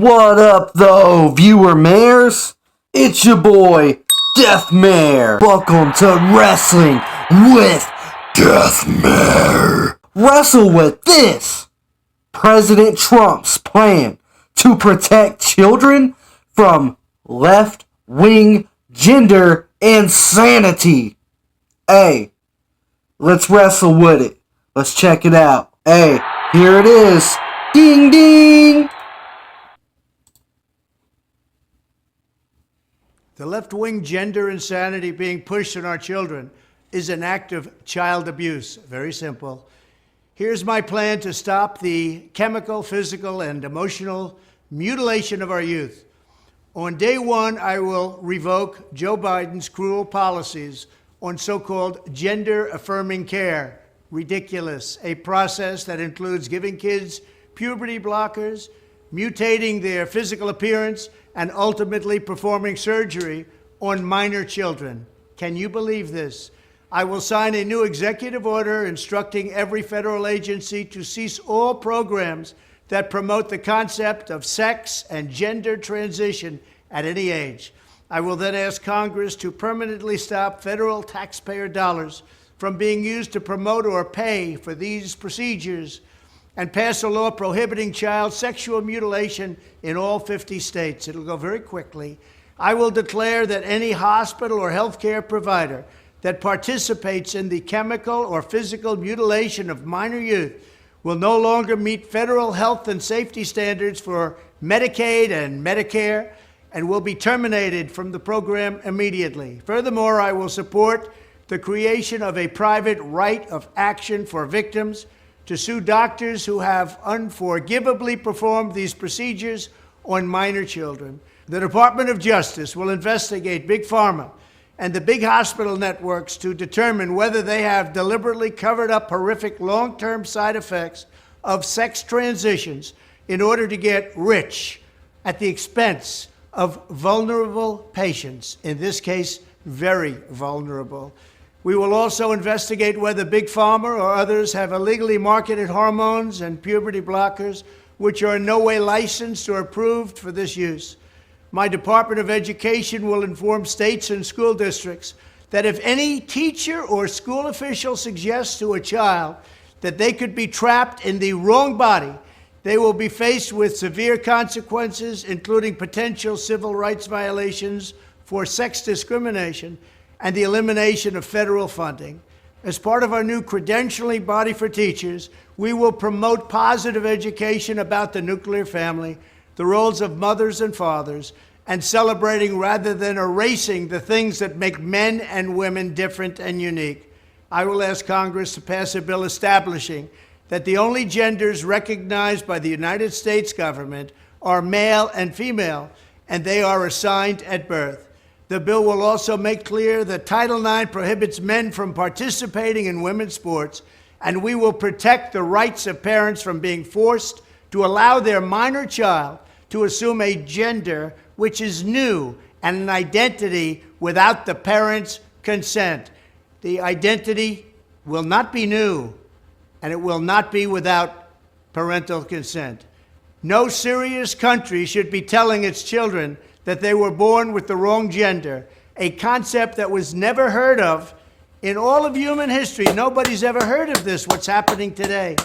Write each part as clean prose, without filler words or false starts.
What up, though, viewer mares? It's your boy, Deathmare. Welcome to Wrestling with Deathmare. Wrestle with this. President Trump's plan to protect children from left-wing gender insanity. Hey, let's wrestle with it. Let's check it out. Hey, here it is. Ding ding! The left-wing gender insanity being pushed on our children is an act of child abuse. Very simple. Here's my plan to stop the chemical, physical, and emotional mutilation of our youth. On day one, I will revoke Joe Biden's cruel policies on so-called gender-affirming care. Ridiculous. A process that includes giving kids puberty blockers, mutating their physical appearance, and ultimately performing surgery on minor children. Can you believe this? I will sign a new executive order instructing every federal agency to cease all programs that promote the concept of sex and gender transition at any age. I will then ask Congress to permanently stop federal taxpayer dollars from being used to promote or pay for these procedures and pass a law prohibiting child sexual mutilation in all 50 states. It'll go very quickly. I will declare that any hospital or healthcare provider that participates in the chemical or physical mutilation of minor youth will no longer meet federal health and safety standards for Medicaid and Medicare and will be terminated from the program immediately. Furthermore, I will support the creation of a private right of action for victims to sue doctors who have unforgivably performed these procedures on minor children. The Department of Justice will investigate Big Pharma and the big hospital networks to determine whether they have deliberately covered up horrific long-term side effects of sex transitions in order to get rich at the expense of vulnerable patients, in this case, very vulnerable. We will also investigate whether Big Pharma or others have illegally marketed hormones and puberty blockers which are in no way licensed or approved for this use. My Department of Education will inform states and school districts that if any teacher or school official suggests to a child that they could be trapped in the wrong body, they will be faced with severe consequences, including potential civil rights violations for sex discrimination and the elimination of federal funding. As part of our new credentialing body for teachers, we will promote positive education about the nuclear family, the roles of mothers and fathers, and celebrating rather than erasing the things that make men and women different and unique. I will ask Congress to pass a bill establishing that the only genders recognized by the United States government are male and female, and they are assigned at birth. The bill will also make clear that Title IX prohibits men from participating in women's sports, and we will protect the rights of parents from being forced to allow their minor child to assume a gender which is new and an identity without the parents' consent. The identity will not be new, and it will not be without parental consent. No serious country should be telling its children that they were born with the wrong gender, a concept that was never heard of in all of human history. Nobody's ever heard of this, what's happening today.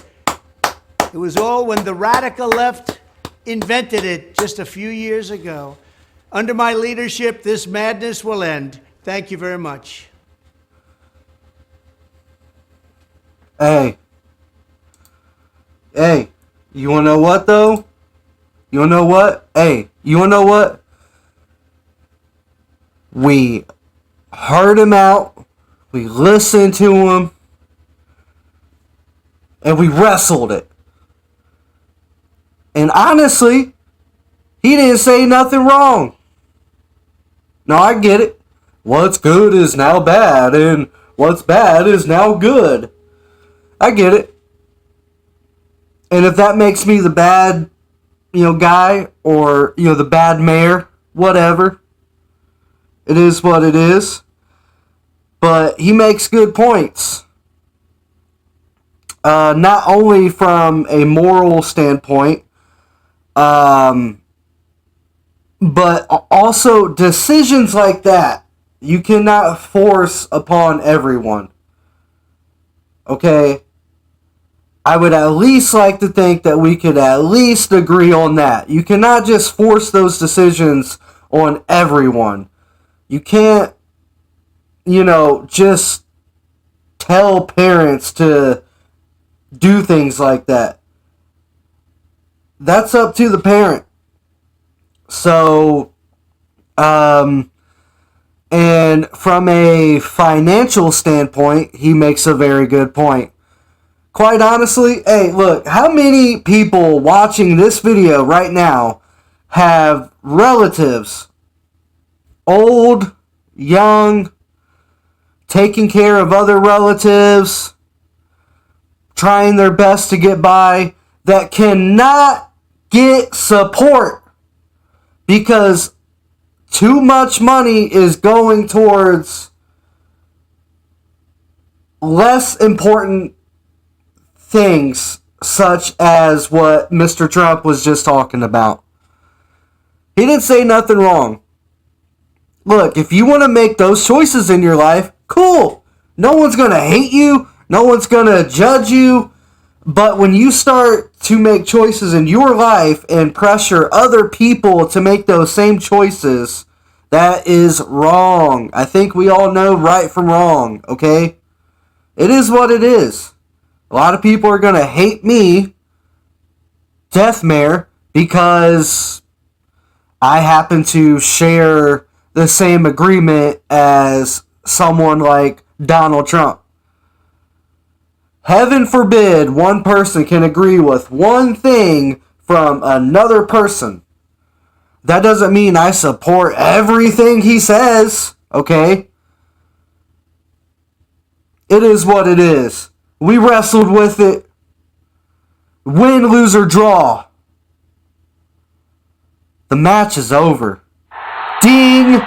It was all when the radical left invented it just a few years ago. Under my leadership, this madness will end. Thank you very much. Hey, you wanna know what, though? You wanna know what? Hey, you wanna know what? We heard him out, we listened to him, and we wrestled it. And honestly, he didn't say nothing wrong. No, I get it. What's good is now bad, and what's bad is now good. I get it. And if that makes me the bad, guy, or, the bad mayor, whatever. It is what it is. But he makes good points. Not only from a moral standpoint, But also, decisions like that, you cannot force upon everyone. Okay? I would at least like to think that we could at least agree on that. You cannot just force those decisions on everyone. You can't, just tell parents to do things like that. That's up to the parent. So, and from a financial standpoint, he makes a very good point. Quite honestly, hey, look, how many people watching this video right now have relatives, old, young, taking care of other relatives, trying their best to get by, that cannot get support because too much money is going towards less important things, such as what Mr. Trump was just talking about. He didn't say nothing wrong. Look, if you want to make those choices in your life, cool. No one's going to hate you. No one's going to judge you. But when you start to make choices in your life and pressure other people to make those same choices, that is wrong. I think we all know right from wrong, okay? It is what it is. A lot of people are going to hate me, Deathmare, because I happen to share the same agreement as someone like Donald Trump. Heaven forbid one person can agree with one thing from another person. That doesn't mean I support everything he says, okay? It is what it is. We wrestled with it. Win, lose, or draw. The match is over. Ding!